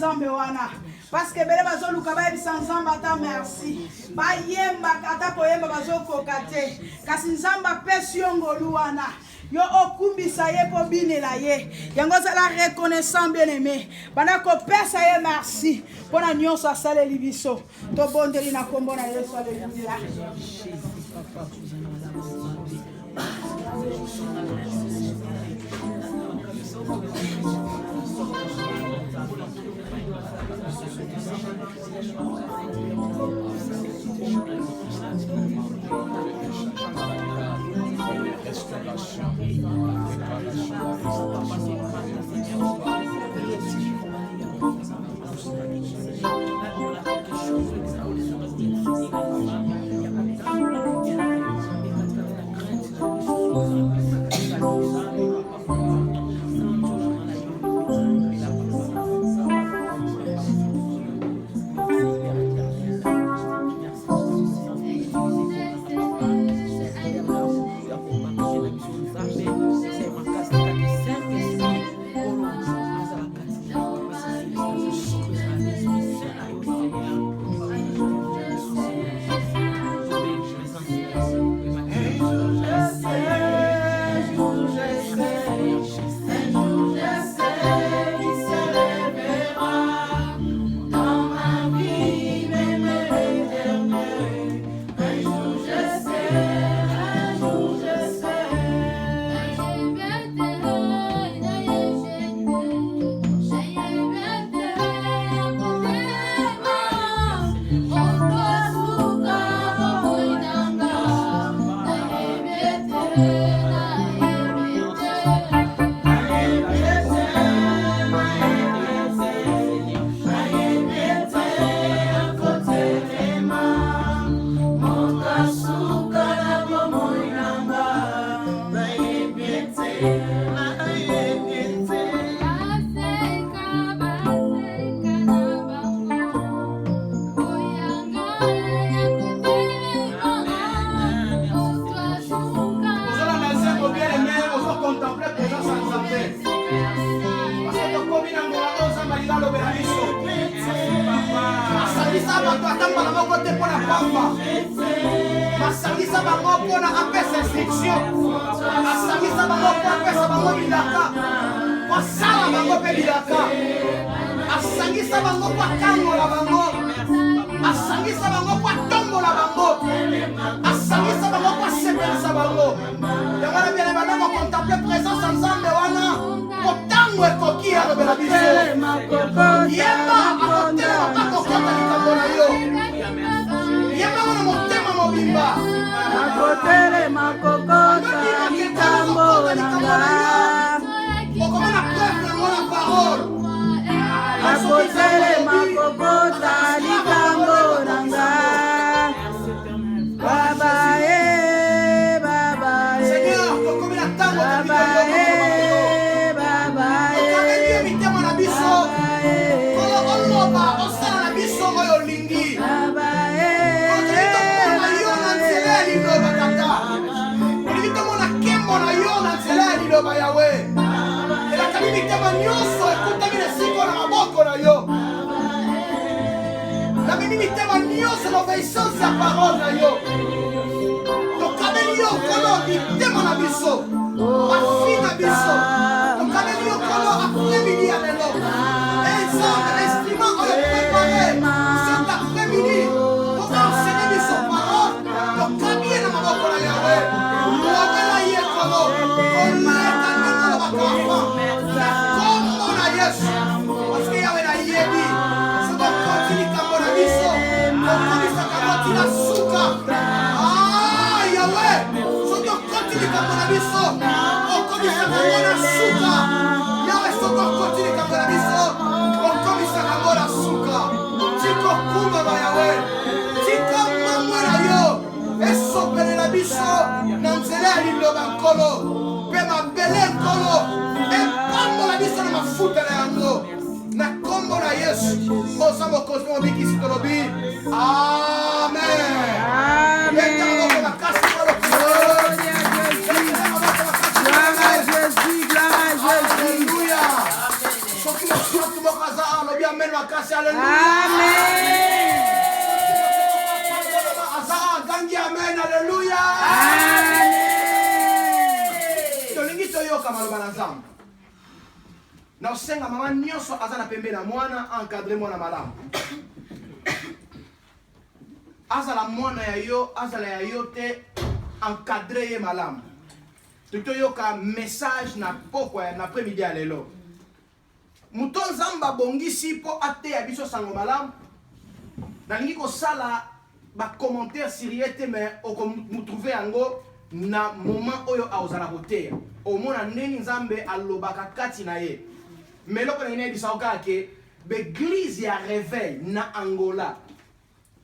nzambe wana. Parce que bele bazo luka ba ebisa nzambe ata merci. Ba yemba ata koyemba bazo kokate. Kasi nzambe apesi yo ngolu wana. Yo okumbisa ye po binela ye. Yango zala reconnaissant bien aimé. Bana ko pesa ye merci. Pona nyonso asaleli biso. To bondeli na kombo na Yesu alleluia. amen makasi, alléluia. Amen. Asa gangi amen, alléluia. Amen. Tolingi toyoka maloba na Nzambe. Na osenga mama nyonso aza na pembe na mwana encadrer mwana malamu. Azala mwana ya yo, azala ya yo te encadrer ye malamu. Toyoka message na pokwa na après-midi ya lelo. Muto Nzamba bongisi po ate ya biso sango malamu. Nalingi ko sala ba commentaire siriete mais mu trouver yango na moment oyo aozala koteya. Omona ndeni Nzambe alobaka kati na ye. Mais loko ngene bisaoka ke l'église ya réveil na Angola.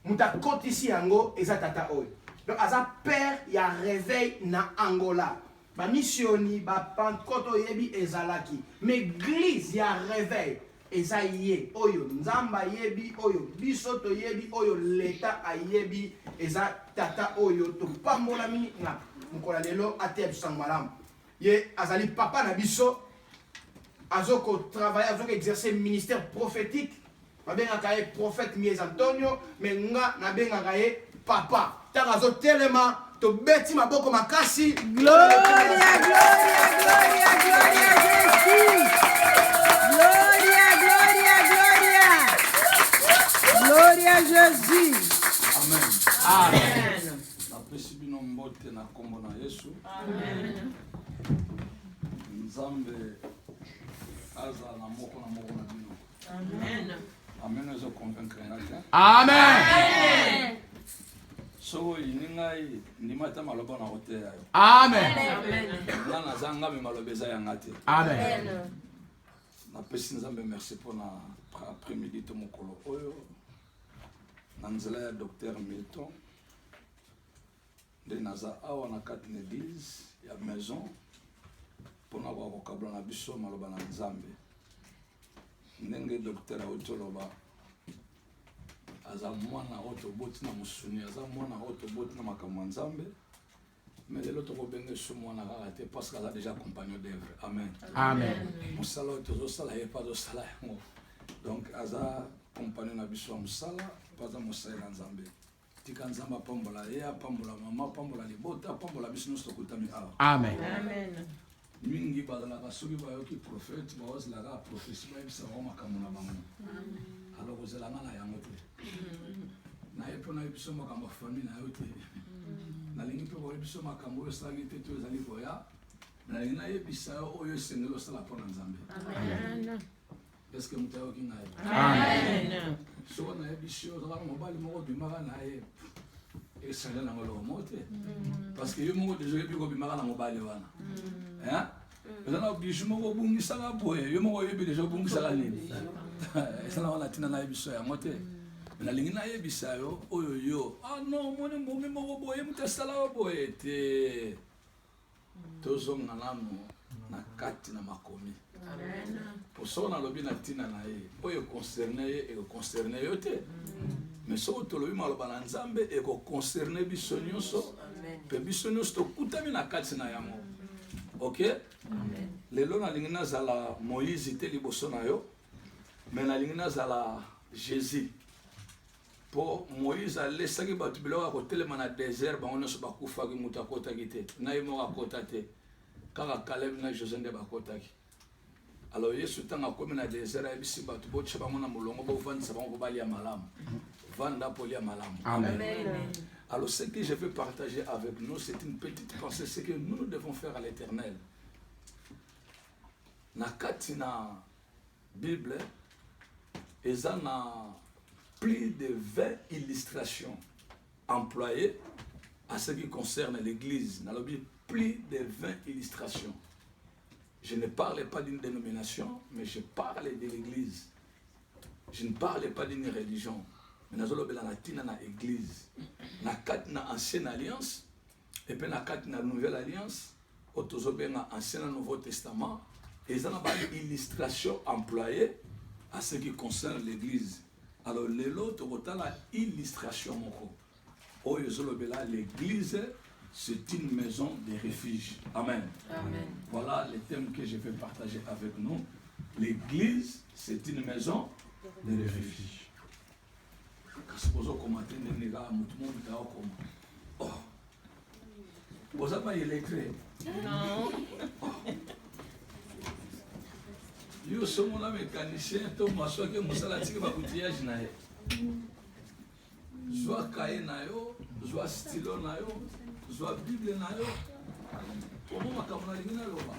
Muta kotisi yango eza tata oyo. Donc aza père ya réveil na Angola. Ba missioni ba Pentecôte yebi ezalaki. Mais l'église ya réveil eza ye oyo Nzamba yebi oyo biso to yebi oyo l'État ayebi eza tata oyo to pambola mi na mukola lelo ate sangmalam. Ye azali papa na biso azoko travailler azoko exercer ministère prophétique. Babengaka ye prophète Mies Antonio mais nga nabengaka ye papa. Tarazo telema to beti maboko makasi. Gloria, gloria, gloria, gloria Jésus. Gloria, gloria, gloria. Gloria Jésus. Amen. Amen. Na pesi bino mbote na kombo na Yesu. Amen. Nzambe aza na moko na bino. Amen. Amen ezo convaincre nate. Amen. So iningai ndimata maloba na hote yayo. Amen. Na nazanga me malobeza ya ngate. Amen. Na pesi Nzambe merci pour na après-midi to mokolo oyo. Na nzela ya docteur Milton. De naza awa na kati na église ya maison. Pona kwa kokabla na biso maloba na Nzambe. Ndenge docteur Otoloba aza mwana oto boti na musuni aza mwana oto boti na makambo Nzambe mais lelo to kobenge so mwana kaka te parce que aza déjà compagnon d'œuvre. Amen. Amen. Musala oto sala ye pas do sala yango. Donc aza compagnon na biso musala pas za musala na Nzambe. Tika Nzamba pambola ye pambola mama pambola libota pambola biso no stokutami awa. Amen. Amen. Mingi bazalaka soki bayoki prophète bazalaka prophétie bayebisa bango makambo na bango. Alors ozelanga na yango te. Naye mpo nayebi biso makambo ya famille na yo te. Nalingi mpe koyebi biso makambo oyo esalaki te to ezali koya. Nalingi nayebisa yo oyo esengeli osala mpo na Nzambe. Est-ce que moto ayoki ngai? Amen. Soko nayebi si ozalaka mobali moko obimaka na ye esengeli nango eloko moko te. Parce que yo moko deja oyebi kobimaka na mobali wana. Eza na bijou moko obungisaka boye yo moko oyebi deja obungisaka nini. Esala wana ntina nayebiso yango te. Nalingi nayebisa yo oyo yo non moni mbongi moko boye moto esala boye te. Tozonga nano na kati na makomi. Pour ça nalobi na ntina na ye oyo concerne ye ekoconcerne yo te. Mais soki tolobi maloba na Nzambe ekoconcerne biso nyonso mpe biso nyonso tokutami na kati na yango. Ok? Lelo nalingi nazala Moïse te liboso na yo mais nalingi nazala Jésus. Po Moïse alesaki bato biloko ya kotelema na désert bango nyonso bakufaki moto akotaki te na ye moko akota te kaka Caleb na Josué nde bakotaki. Alors Yesu ntango akomi na désert ayebisi bato botia bango na molongo bovandisa bango po balia malamu vanda po lia malamu. Amen. Alors ce que je veux partager avec nous c'est une petite pensée, c'est que nous devons faire à l'Éternel. Na kati na Bible eza na plus de 20 illustrations employées à ce qui concerne l'église. Dans le Bible, plus de 20 illustrations. Je ne parle pas d'une dénomination, mais je parle de l'église. Je ne parle pas d'une religion, mais nous avons une église. Nous avons une ancienne alliance, et puis nous avons une nouvelle alliance, nous avons un ancien et nouveau testament, et nous avons une illustration employée à ce qui concerne l'église. Alors, l'autre, illustration. L'église, c'est une maison de refuge. Amen. Amen. Voilà les thèmes que je vais partager avec nous. L'église, c'est une maison de refuge. Kasi bozo komate ndenge ka mutu mo muta okoma. Oh. Boza pas électré. Non. Yo somo na mécanicien to maswa ke musala tiki ba outillage na ye. Zwa kaye na yo, zwa stylo na yo, zwa bible na yo. Comment makambo na lingina loba?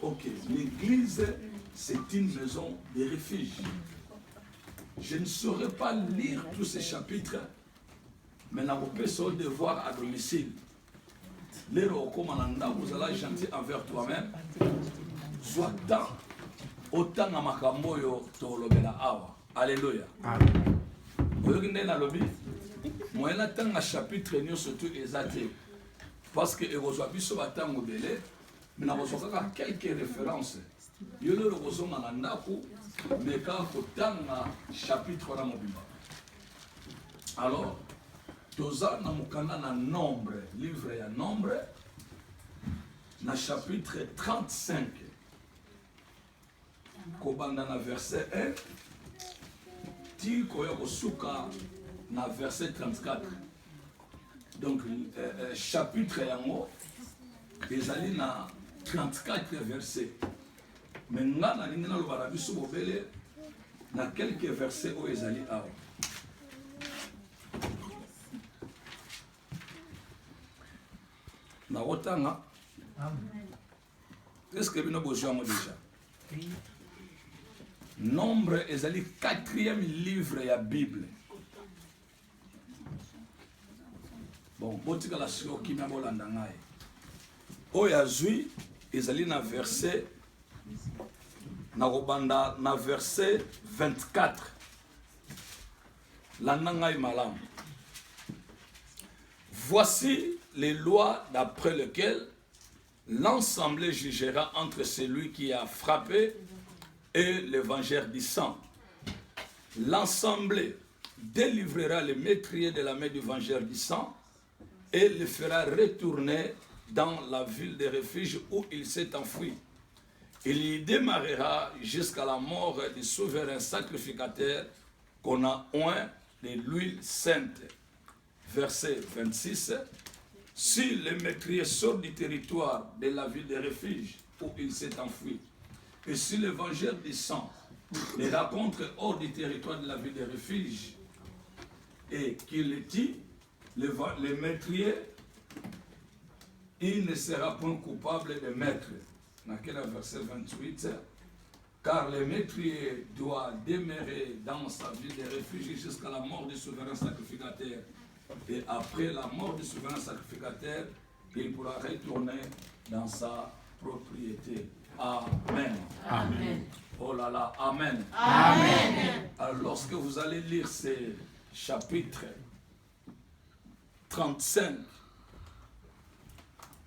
Ok, l'église, c'est une maison de refuge. Je ne saurais pas lire tous ces chapitres, mais n'a pas son devoir à domicile. Les recommandants, vous allez gentil envers toi-même. Soit tant, autant à Makamoyo, Tolobela Awa. Alléluia. Vous voyez dans le lobby? Moi, j'attends un chapitre surtout exalté. Parce que vous avez vu ce matin au Bélé. Mais nous avons quelques références. Nous avons un chapitre. Alors, nous avons un nombre, livre et un nombre, dans le chapitre 35, dans le verset 1, dans le verset 34. Donc, chapitre 1, ils allaient dans 34 versets. Maintenant, il y a quelques versets où ils allaient à. Qu'est-ce que nous avons besoin déjà? Nombre, ils allaient 4e livre de la Bible. Bon, si vous avez Oyazui, ils allaient dans verset, na verset 24. L'anangai malam. Voici les lois d'après lesquelles l'Assemblée jugera entre celui qui a frappé et l'évangile du sang. L'Assemblée délivrera le métrier de la main du vengeur du sang et le fera retourner dans la ville de refuge où il s'est enfoui. Il y démarrera jusqu'à la mort du souverain sacrificateur qu'on a oint de l'huile sainte. Verset 26. Si le métrier sort du territoire de la ville de refuge où il s'est enfoui, et si l'évangile du sang le rencontre hors du territoire de la ville de refuge, et qu'il le dit, le métrier, il ne sera point coupable de mettre. Dans quel verset 28? Car le métrier doit demeurer dans sa ville de refuge jusqu'à la mort du souverain sacrificateur. Et après la mort du souverain sacrificateur, il pourra retourner dans sa propriété. Amen. Amen. Oh là là, amen. Amen. Alors lorsque vous allez lire ces chapitres 35,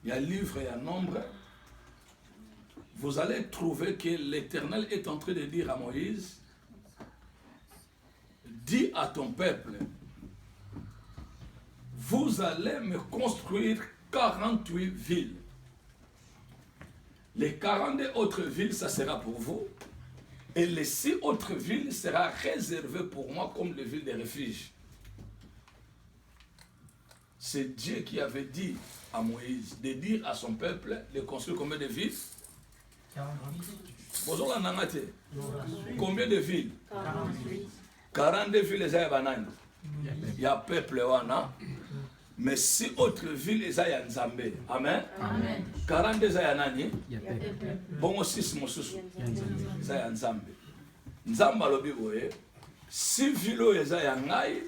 il y a livre et un nombre, vous allez trouver que l'Éternel est en train de dire à Moïse, dis à ton peuple, vous allez me construire 48 villes. Les 42 autres villes, ça sera pour vous. Et les 6 autres villes seront réservées pour moi comme les villes de refuge. C'est Dieu qui avait dit à Moïse de dire à son peuple de construire combien de villes? 48. Combien de villes? 48. 42 villes, il y a peuple wana. Mais 6 autres villes, il y a Nzambe. Amen. Amen. 42 il y a nani? Bon, 6 mosusu. Il y a Nzambe. Nzambe alobi boye. 6 villes, il y a ngai.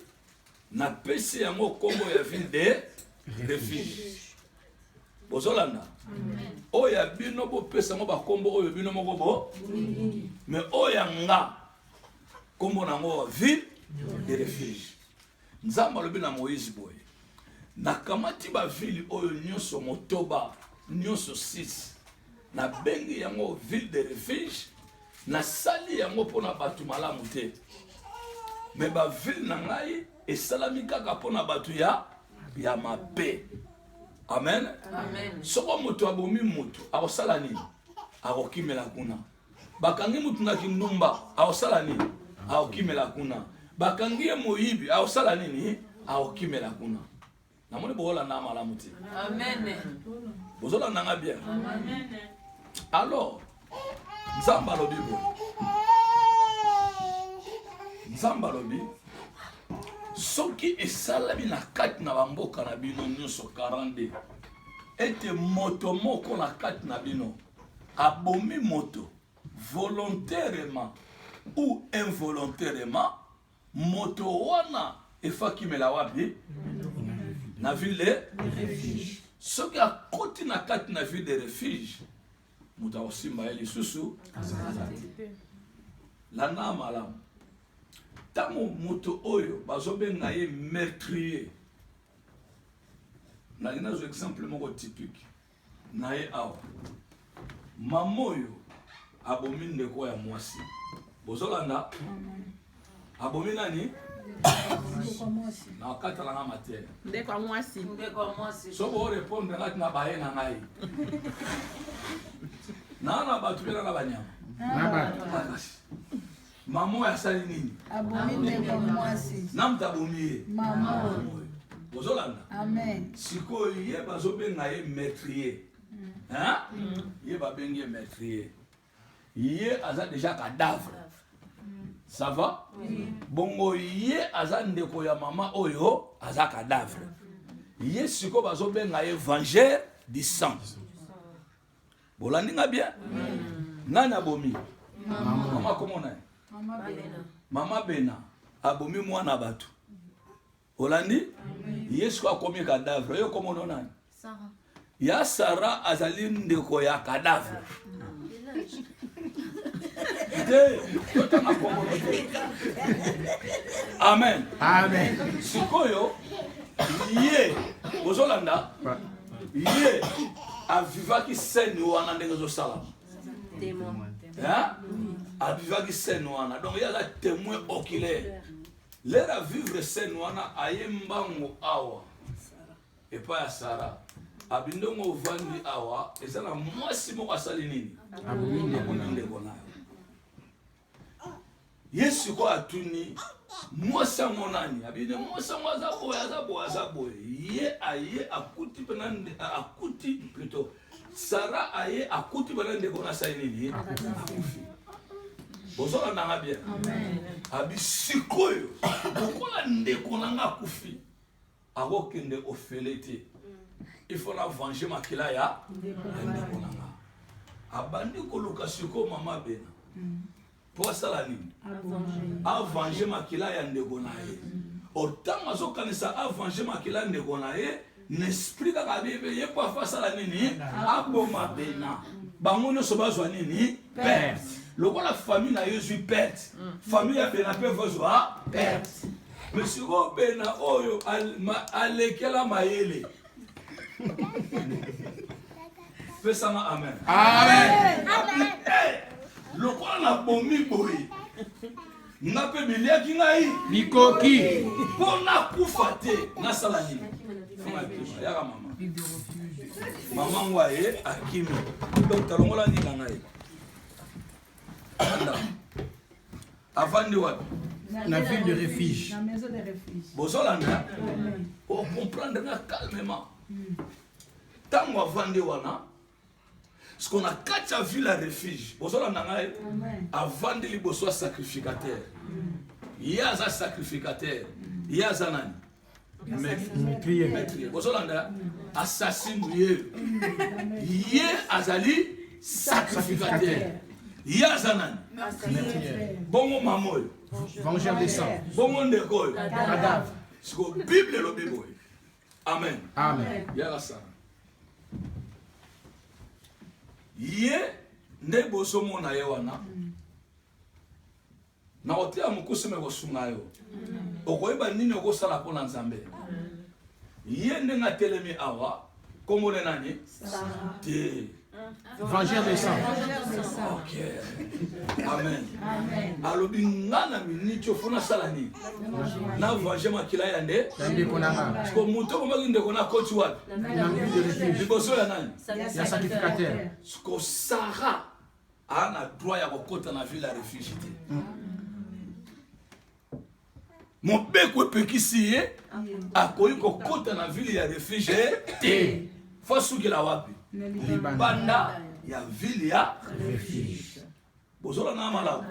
Na pesi yango kombo ya ville de refuge. Bozolanda. Oya bino bo pesa ngo ba kombo oyo bino moko bo. Mais oya nga kombo nango ville de refuge. Nzamba lobi na Moïse boye. Nakamati ba ville oyo nyonso motoba nyonso 6. Na bengi yango ville de refuge. Na sali yango pona batu malamu te. Mais ba ville na ngai et salami kaka pona batu ya mabe. Amen. Amen. Soko moto abomi moto akosala nini? Akokimela kuna. bakangi mutu na kindumba aosala nini aokimela kuna bakangi moyibi aosala nini aokimela kuna namoni boolanda malamu te Amen. bozolanda bien alors nzambe alobi boye nzambe alobi soki esalami na kati na bamboka na bino nyonso 42 ete moto moko na kati na bino abomi moto volontairement ou involontairement moto wana efakimela wapi na ville de refuge soki akoti na kati na ville de refuge moto akosimba ye lisusu landa malamu ntango moto oyo bazobenga ye meurtrier nalingi nazwa exemple moko typique na ye awa mama oyo abomi ndeko ya mwasi bozolanda abomi nani na okatalanga matere Ndeko mwasi. so boorépondre ngati na baye na ngai na bato bena na banyama makasi mama oyo asali nini na moto abomi ye bozolanda sikoyo ye bazobenga ye meurtrier ye babengi ye meurtrier ye aza déjà cadavre ça va bongo ye aza ndeko ya mama oyo aza cadavre ye sikoyo bazobenga ye vengeur du sang bolandinga bien nani abomi mama komona ye mama bena abomi mwana bato olandi ye sikoyo akomi cadavre yo komona nani ya Sara azali ndeko ya cadavre amen Amen. sikoyo ye ozolanda ye avivaki scène wana ndenge ezosalama avivaki scène wana donc ye aza témoin oculaire lere avivre scène wana aye mbango awa epai ya Sara abindongo ovandi awa eza na mwasi moko asali nini abomi ndeko nayo yesu ko atuni mwasi yango nani abinde mwasi yango aza boye ye aye akuti penande akuti plutôt Sara aye akuti penande ndeko nasali nini akufi bozolanda bien abisikoyo lokola ndeko nanga akufi akokende ofele te il faut la venger makila ya ndeko nanga abandi koluka siko mama bena po asala nini avenger makila ya ndeko na ye otango azokanisa avenger makila ya ndeko na ye n'esprit kaka bebe ye po afa asala nini aboma bena bango nyonso bazwa nini perte lokola famille na ye zwi perte famille ya bena mpe vozwa perte mais siko bena oyo alekela mayele pesanga amen amen lokola na bomi boye nga mpe biliaki ngai Bikoki. mpo nakufa te nasala nini yaka mama mama ngo aye akimi donc talongola ndinga ngai anda avandi wapi La ville de refuge. bozolanda ocomprendre nga calmement ntango avandi wana ce qu'on a kati ya ville ya refuge bozolanda ngai avandi liboso ya sacrificateur ye aza sacrificateur ye aza nani maîtrier bozolanda assassine ye azali sacrificateur ye aza nani bongo mama oyo Vengeur des sangs. bongo ndeko oyo Cadavre. siko bible elobi boye amen Amen. yaka sana ye nde bozomona ye wana na koteya mokusi me kosunga yo okoyeba nini okosala mpo na nzambe ye ndenge atelemi awa kombone nani te Vengeur des sangs. ok amen alobi nga na miniti ofo nasala nini na vange makila ya nde Ndeko nanga. ko moto okomaki ndeko na koti wapi La ville de refuge. liboso ya nani Ya sacrificateur. ko Sara a droit ya kokota na ville ya refuge te. Mobeko epekisi ye akoki kokota na ville ya refuge te. Fo sukila wapi? Banda ya ville ya refuge. Bozola na malamu.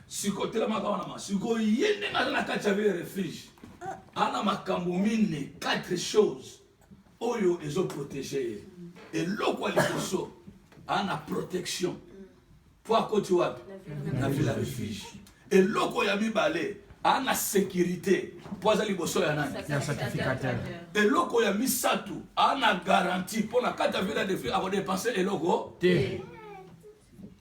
Sikotela makawana ma. Siko yende na kati ya ville ya refuge. Ana makambo mine 4 choses. Oyo ezo protéger. Et loko liboso ana protection. Po akoti wapi? Na ville ya refuge. Et loko ya mibale ana sécurité. Po za liboso ya nani? Ya sacrificateur. Et loko ya misatu ana garantie pour na kata ville ya refuge a dépenser et loko Te.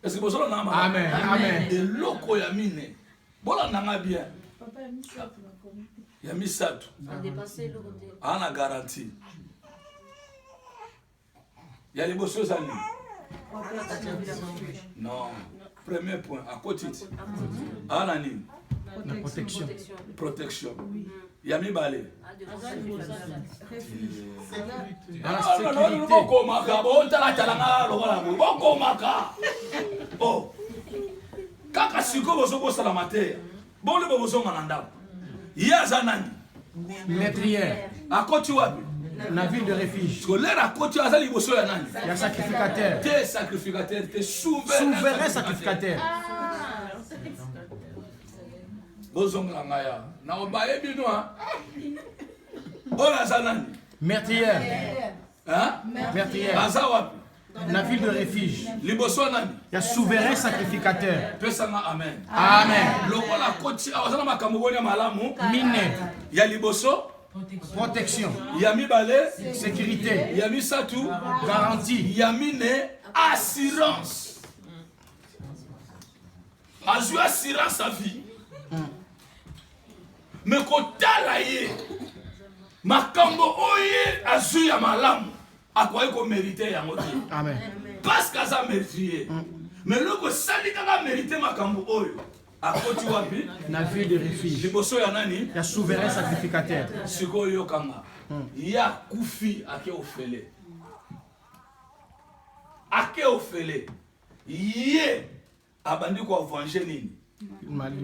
est-ce que vous avez un Amen. Amen. et loko ya mine. Bola nanga bien. Ya misatu ana garantie. Ya liboso za nini? Non. Premier point, à côté. Anani. La protection. Protection. Yami Balé. Dans la sécurité. Oh. Kaka siko bozo bosa la matière. Bon le bozo mananda. Yaza nani? Maîtrière. À côté wapi? La ville de refuge. Scolaire à côté azali boso ya nani? Il y a sacrificateur. T'es sacrificateur, t'es souverain. Souverain sacrificateur. Bozonga ngaya. Na obaye bino ha. Ola zanani. Meurtrière. Hein? Meurtrière. Azawapi. La ville de refuge. Liboso nani? Il y a souverain sacrificateur. Pesanga amen. Amen. Lokola koti awazana makambo bonya malamu. Mine. Ya liboso. Protection. Ya mibale. Sécurité. Ya misatu. Garantie. Ya mine. Assurance. Azu assurance à vie. Mais kotala ye. Makambo oye azu ya malamu. Akoye ko mériter yango te. Amen. Parce que ça mérite. Mais loko sali kaka mériter makambo oyo. Akoti wapi? La ville de refuge. Liboso ya nani? Il y a souverain sacrificateur. Siko yo kanga. Ya kufi ake ofele. Ake ofele. Ye abandi ko venger nini?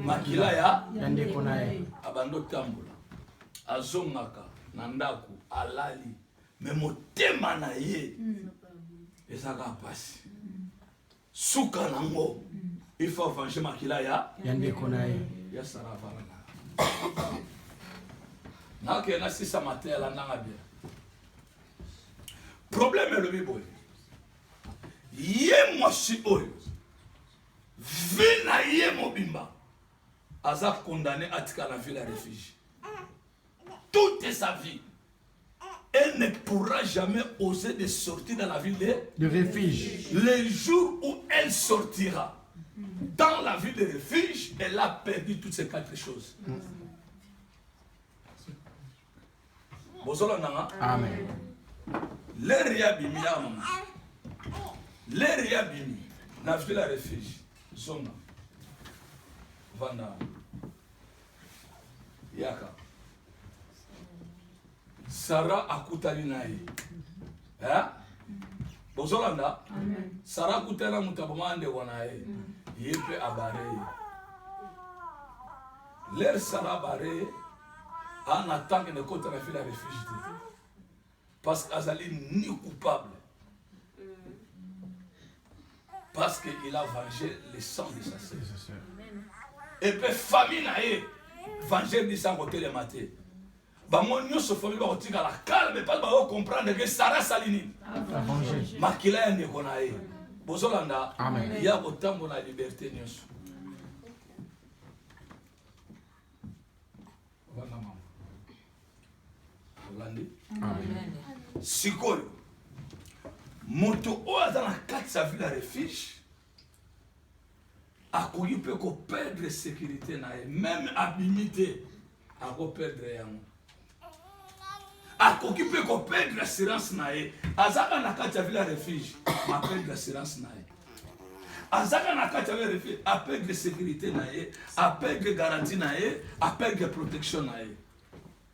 Makila ya Yande konae. abando tambola. Azongaka na ndako alali. Mais motema na ye ezaka pasi. Suka nango. Il faut venger makila ya Yande konae. ya saravana. Nake na sisa matela nanga bien. Problème le biboy. Ye moshi oyo. Vina ye mobimba. Aza condamné à tika la ville à refuge. Toute sa vie. Elle ne pourra jamais oser de sortir dans la ville De refuge. le jour où elle sortira dans la ville de refuge, elle a perdu toutes ces 4 choses. Amen. L'air ya bimi ya mama. L'air ya bimi. Na ville de refuge. Zonga. Vanda. Yaka. Sarah akutali naye. Hein? Bozolanda? Sarah akutala mutabomande wanaye. Yepe abare. L'air Sarah bare en attendant que ne compte la ville à refuge. Parce qu'Azali ni coupable. Parce qu'il a vengé le sang de sa sœur. Et puis famille naye venger de sang côté le matin. Bah mon nous se famille va tirer la calme mais pas va comprendre que Sarah Salini. Makila ne konaye. Bozolanda. Amen. Il y a autant de la liberté nyos. Amen. Sikoyo. Moto oyo dans la carte sa ville à refuge. Akoki peut ko perdre sécurité na ye, même abimité ako perdre yango. Akoki peut ko perdre assurance na ye, azaka na carte sa ville à refuge, ma perdre assurance na ye. Azaka na carte sa ville à refuge, a perdre sécurité na ye, a perdre garantie na ye, a perdre protection na ye.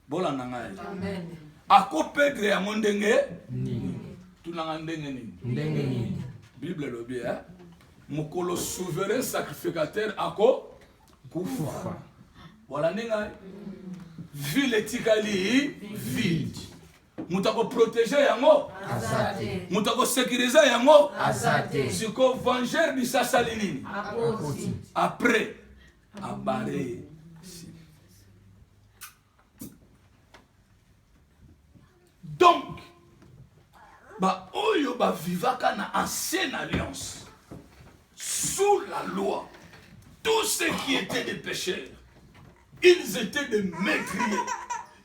Bola nanga ye. Amen. Ako perdre yango ndenge Nini. tunanga ndenge nini. Ndenge nini. Bible lobi hein. mokolo souverain sacrificateur ako kufa. Voilà nenga. Ville etikali vide. Moutako protéger yango. Azate. Moutako sécuriser yango. Azate. Siko venger di sasalinini. Apoti. Après, à barrer. Donc, bah oyo ba vivaka na ancienne alliance sous la loi, tous ceux qui étaient des pécheurs, ils étaient des meurtriers.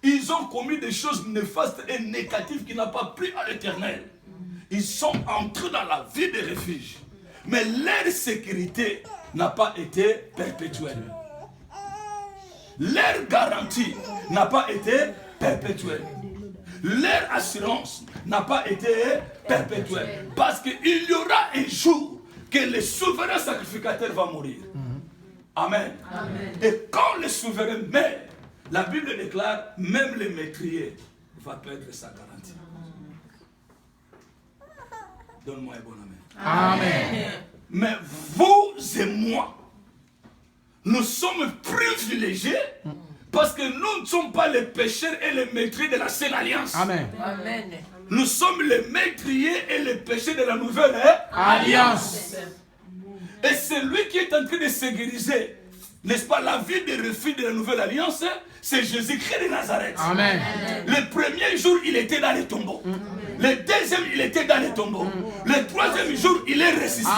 Ils ont commis des choses néfastes et négatives qui n'ont pas plu à l'Éternel. Ils sont entrés dans la vie de refuge. Mais leur sécurité n'a pas été perpétuelle. Leur garantie n'a pas été perpétuelle. Leur assurance n'a pas été perpétuelle. Parce qu'il y aura un jour que le souverain sacrificateur va mourir. Amen. Amen. Et quand le souverain meurt, la Bible déclare, même le métrier va perdre sa garantie. Donne-moi un bon amen. Amen. Mais vous et moi, nous sommes privilégiés parce que nous ne sommes pas les pécheurs et les maîtriers de la Sainte Alliance. Amen. Amen. Nous sommes les maîtriers et les pécheurs de la Nouvelle Alliance. Et c'est lui qui est en train de sécuriser, n'est-ce pas, la vie de refuge de la Nouvelle Alliance, c'est Jésus-Christ de Nazareth. Amen. Le premier jour, il était dans les tombeaux. Le deuxième, il était dans les tombeaux. Le troisième jour, il est ressuscité.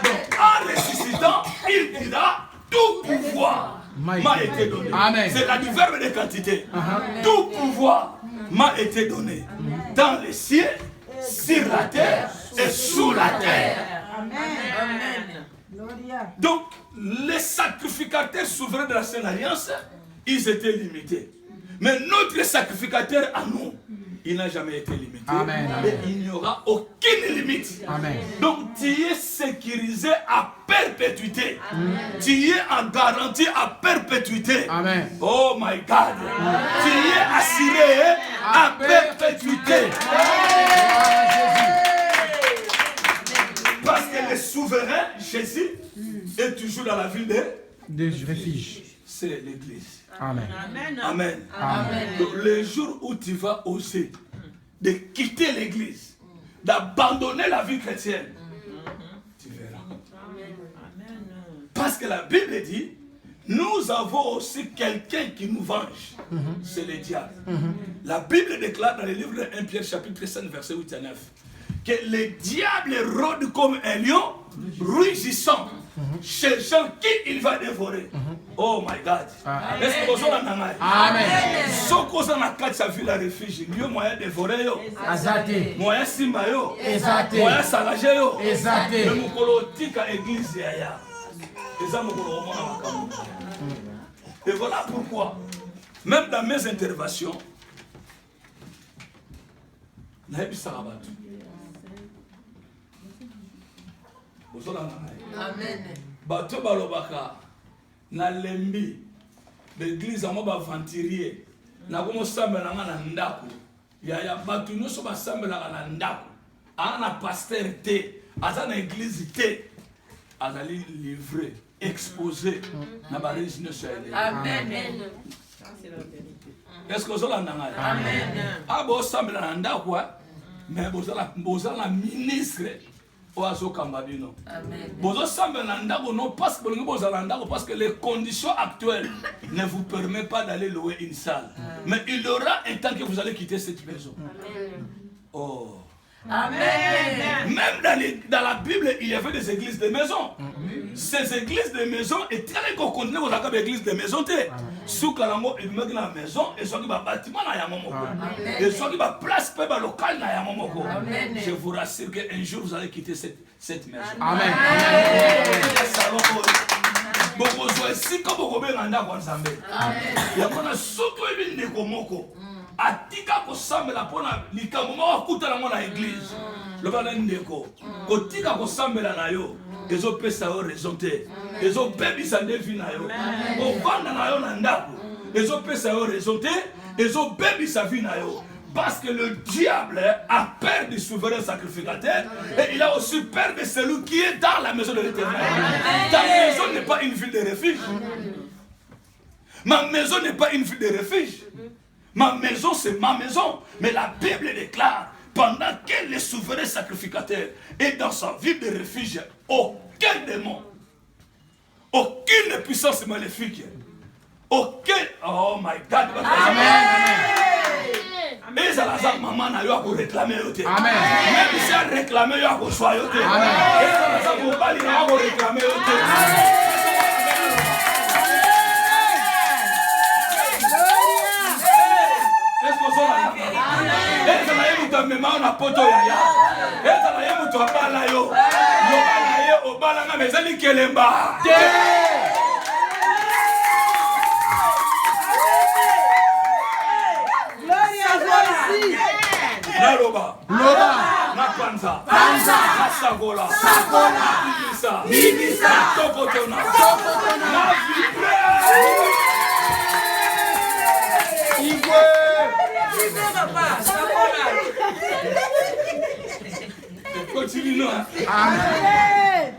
Donc, en ressuscitant, il dira, tout pouvoir m'a été donné. Amen. C'est la du verbe de quantité. Tout pouvoir m'a été donné. Dans les cieux, sur la terre et sous la terre. Amen. Donc, les sacrificateurs souverains de la Sainte Alliance, ils étaient limités. Mais notre sacrificateur à nous, il n'a jamais été limité. Amen. Et il n'y aura aucune limite. Amen. Donc, tu es sécurisé à perpétuité. Tu es en garantie à perpétuité. Amen. Oh my God. Tu es assuré à perpétuité. Parce que le souverain, Jésus, est toujours dans la ville De refuge. c'est l'église. Amen. Amen. Amen. Donc, le jour où tu vas oser de quitter l'église, d'abandonner la vie chrétienne, tu verras. Parce que la Bible dit, nous avons aussi quelqu'un qui nous venge. C'est le diable. La Bible déclare dans le livre de 1 Pierre chapitre 5 verset 8 à 9 que le diable rôde comme un lion rugissant, cherchant qui il va dévorer. Oh my God. Est-ce que vous avez entendu? Amen. Ce qu'on a quatre sa ville à refuge, lieu moyen dévorer yo, Azate. moyen simba yo, Ezate. moyen sagager yo, Ezate. le mukolo tika église ya. Et voilà pourquoi, même dans mes interventions, Amen. bato balobaka na lembi l'église amo baventurier nakomosambela nga na ndako ya bato nyonso basambelaka na ndako aa na paster te aza na église te azali livré exposé na barégi nyonso ya église. Amen. Est-ce que ozolanda ngai? A bosambela na ndako mais bozala na ministre oyo azokamba bino. Bozosambela na ndako non parce que bolingi bozala na ndako parce que les conditions actuelles ne vous permettent pas d'aller louer une salle. Mais il y aura un temps que vous allez quitter cette maison. Oh. Amen. Même dans la Bible, il y avait des églises de maison. Ces églises de maison étaient allées qu'on continue aux accords d'églises de maison. Sous Kalango, il met la maison et soit qui va bâtiment na yamomoko. Et soit qui va place pe ba local na yamomoko. Je vous rassure qu'un jour vous allez quitter cette maison. Amen. Boko zo si ko boko be nganda kwa Nzambe. Ya kona soto ebi ndeko moko. Atika ko sambela pona likambo moko akutana mo na église. Le bana ndeko. Ko tika ko sambela na yo. Ezo pesa yo raison te. Ezo bebisa ndevi na yo. Ko vanda na yo na ndako. Ezo pesa yo raison te. Ezo bebisa vi na yo. Parce que le diable a peur du souverain sacrificateur et il a aussi peur de celui qui est dans la maison de l'Éternel. Ta maison n'est pas une ville de refuge. Ma maison n'est pas une ville de refuge. Ma maison, c'est ma maison. Mais la Bible déclare, pendant que le souverain sacrificateur est dans sa ville de refuge, aucun démon, aucune puissance maléfique, aucun... Oh my God! Amen! Mais ça la maman n'a eu à réclamer. Même si elle réclame, il y a à choisir. Et ça la maman n'a à réclamer. Est-ce que ça va? Et ça la maman n'a pas de poto yaya. Et ça la maman n'a pas la yo. Yo au balanga mais elle kelemba. Na loba, na panza, na sagola, na bibisa, na tokotona, na vibre. Continue, non? Amen.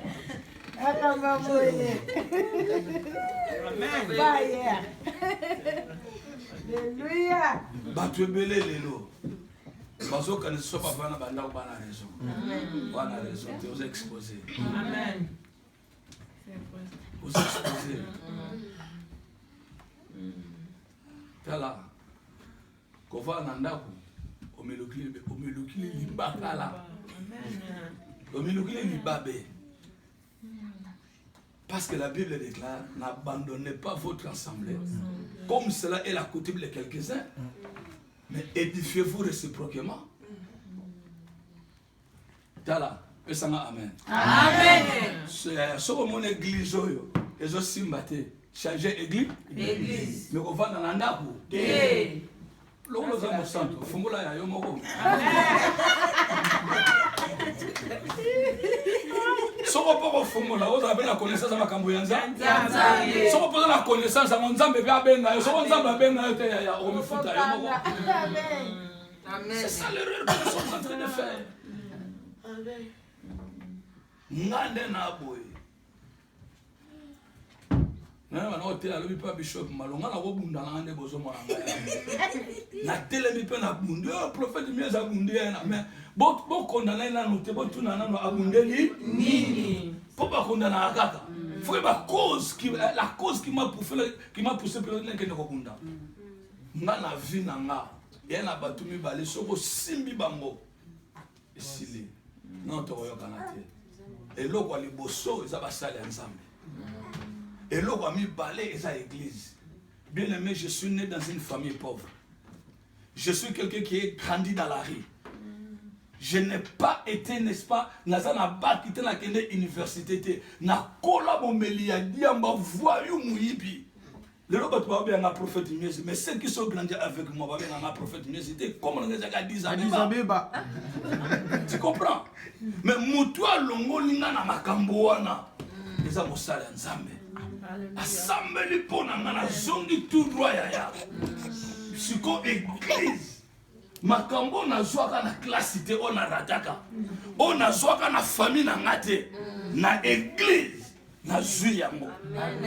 Alléluia. Batwebele lelo. Bazo quand ne soit pas vana banda ou bana raison. Bana raison, tu os exposé. Amen. Os exposé. Tala. Kova nandako. Omelukili libakala. Omelukili libabe. Parce que la Bible déclare, n'abandonnez pas votre assemblée. Comme cela est la coutume de quelques-uns. Mais édifiez-vous réciproquement. Tala, pesanga amen. Amen. C'est mon église, et aussi mbaté. Changer église. Église. Mais on va dans l'andaku. L'on va au centre. Fumula ya yomoko. Soko poko fumula, on a la connaissance à ma camboyanza. Soko poko la connaissance à mon zambe bien benga. Soko zambe benga yote ya on me fout à yomoko. C'est ça l'erreur que nous sommes en train de faire. Ngande na boy. Na hotel a lobi pa bishop malonga na bobunda na ngande bozo mwana. Na telemi pe na bunde, prophète mieux a bunde na mais bon condamner na noté bon tuna na no abundeli nini. Pour pas condamner akaka. Faut ba cause qui la cause qui m'a poussé pour ne que ne kobunda. Nga na vie na nga. Et na batumi balé soko simbi bango. Esili. Non to yoka te. Et lo kwa liboso eza basali ensemble. Et là, on a mis balai et sa église. Bien aimé, je suis né dans une famille pauvre. Je suis quelqu'un qui est grandi dans la rue. Je n'ai pas été, n'est-ce pas, dans un bas qui était dans l'université. Na kola bomeli ya diamba voyou mouibi. Le robot va bien un prophète mieux, mais ceux qui sont grandis avec moi va bien un prophète mieux. C'était comme on a dit Abeba. Tu comprends? Mais moutoua longo linga na makamboana. Les amos sale nzambe. Assemblée pour na zongi tout droit ya. Siko église. Makambo na zwaka na classe te on a rataka. On a zwaka na famille na ngate. Na église na zui yango.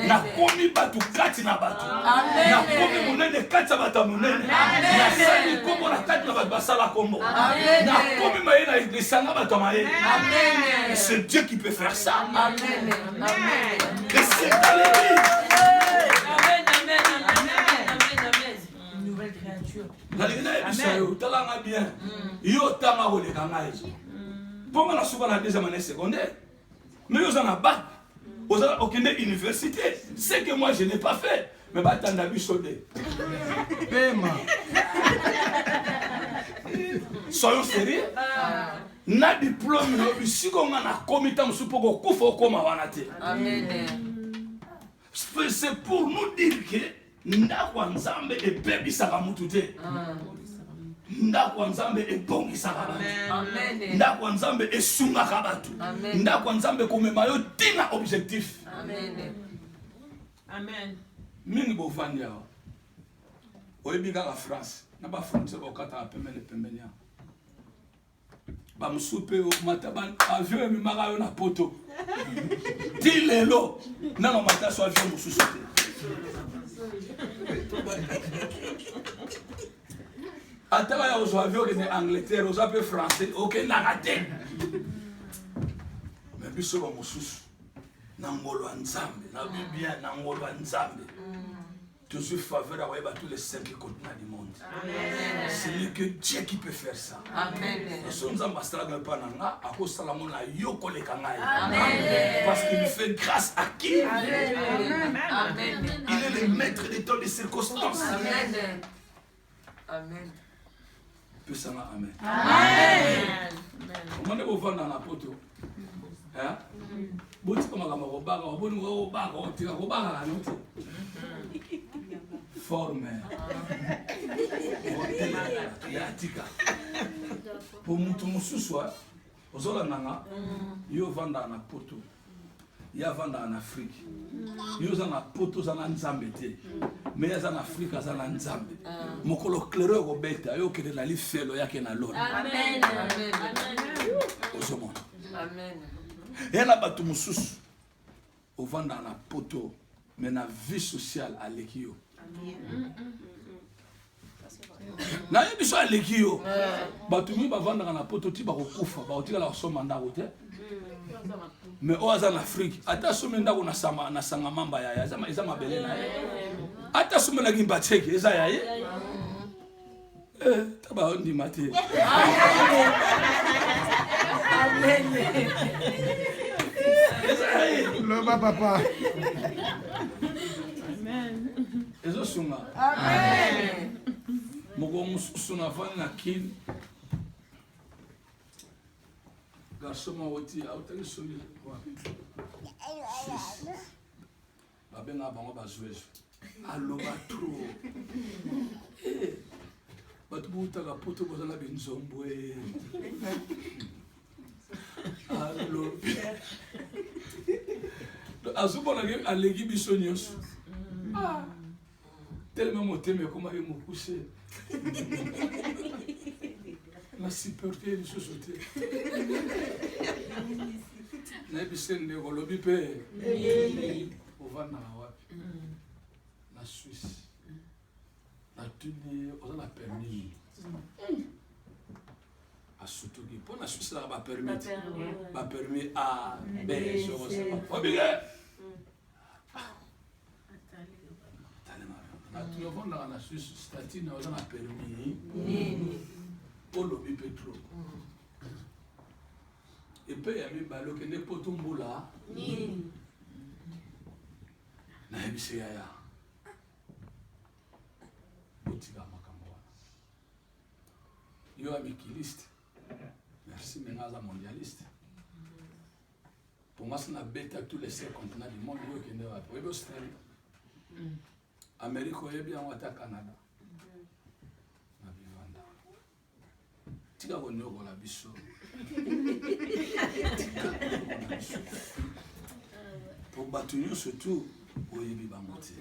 Na komi batu kati na batu. Na komi monene kati na batu monene. Na sali kombo na kati na batu basala kombo. Na komi maye na église na batu maye. Amen. C'est Dieu qui peut faire ça. Amen. Amen. Et c'est dans l'église. Amen. Amen. Amen. Amen. Une nouvelle créature. La l'église est talanga bien. Yo tanga ole kanga eso. Pour moi la souvent la deuxième année secondaire. Mais yo en a bac. Aux aucune université. C'est que moi je n'ai pas fait. Mais bah t'en as vu sauter. Soyons sérieux. Na diplôme si on a commis tant pour qu'on faut comme c'est pour nous dire que ndakwa nzambe e bebi saka mutute. Ndakwa nzambe e bongi saka batu. Ndakwa nzambe e sunga kabatu. Ndakwa nzambe komema yo tina objectif. Amen. Amen. Mingi bofandi yawa. Oyebi kaka France. na ba frontière ba kata pembeni pembeni ya ba musupe o mataban avion mi mara na poto dilelo na no mata so avion mususu ataba ya ozo avion ni Angleterre ozo pe français OK na raté mais biso ba mususu na ngolo nzambe na biblia na ngolo nzambe. Je suis favorable à tous les 5 continents du monde. Amen. C'est que Dieu qui peut faire ça. Amen. Nous sommes ambassadeurs de Pananga, à cause de la mona yoko le kangai. Amen. Parce qu'il fait grâce à qui? Amen. Amen. Il est le maître des temps des circonstances. Amen. Amen. Peut ça amen. Amen. Comment est-ce que dans la poto? Hein? Boti comme la marobaga, boni marobaga, on tire marobaga la note. Forme. Yatika. Pour mutumu suswa, ozola nanga, yo vanda na poto. Ya vanda en Afrique. Yo za na poto za na nzambe te. Mais ya za na Afrique za na nzambe. Mokolo claireur obeta yo kele na lifelo yake na lona. Amen. Amen. Amen. Amen. Et là batu mususu. O vanda na poto, mais na vie sociale à l'ekio. Na yebiso aleki yo bato mi bavandaka na poto ti bakokufa bakotikala kosomba ndako te mais oyo aza na Afrique ata asombi ndako na sanga mamba ya ye eza mabele na ye ata asombelaki mbateke eza ya ye ta bandima te Loba papa. Ezo sunga. Amen. Moko musuna fani na kin. Garçon woti autaki soli kwa. Babenga bango bazwezo. Aloba trop. Batu butaka poto kozala benzombwe. Allo. Azubona ke alegi biso nyonso. Tellement mon thème comment il m'a poussé. La supporter les sociétés. Na bisende ko lobi pe. Au Vana wapi. La Suisse. La Tunisie, on a permis. A surtout qui pour la Suisse là va permettre. Va permis à B je sais. Tu vas voir dans la Suisse, statine, on a permis pour l'objet pétro. Et puis il y a mis balo qui n'est pas tombé là. Na hebise ya. Botika makambo. Yo amikiliste. Merci menaza mondialiste. Pour moi c'est na bête à tous les 5 continents du monde yo qui n'est pas. Oui, Australie. Amérique est bien ou à Canada. Na bivanda. Tika konyo la biso. Pour bâtir surtout au yebi bangote.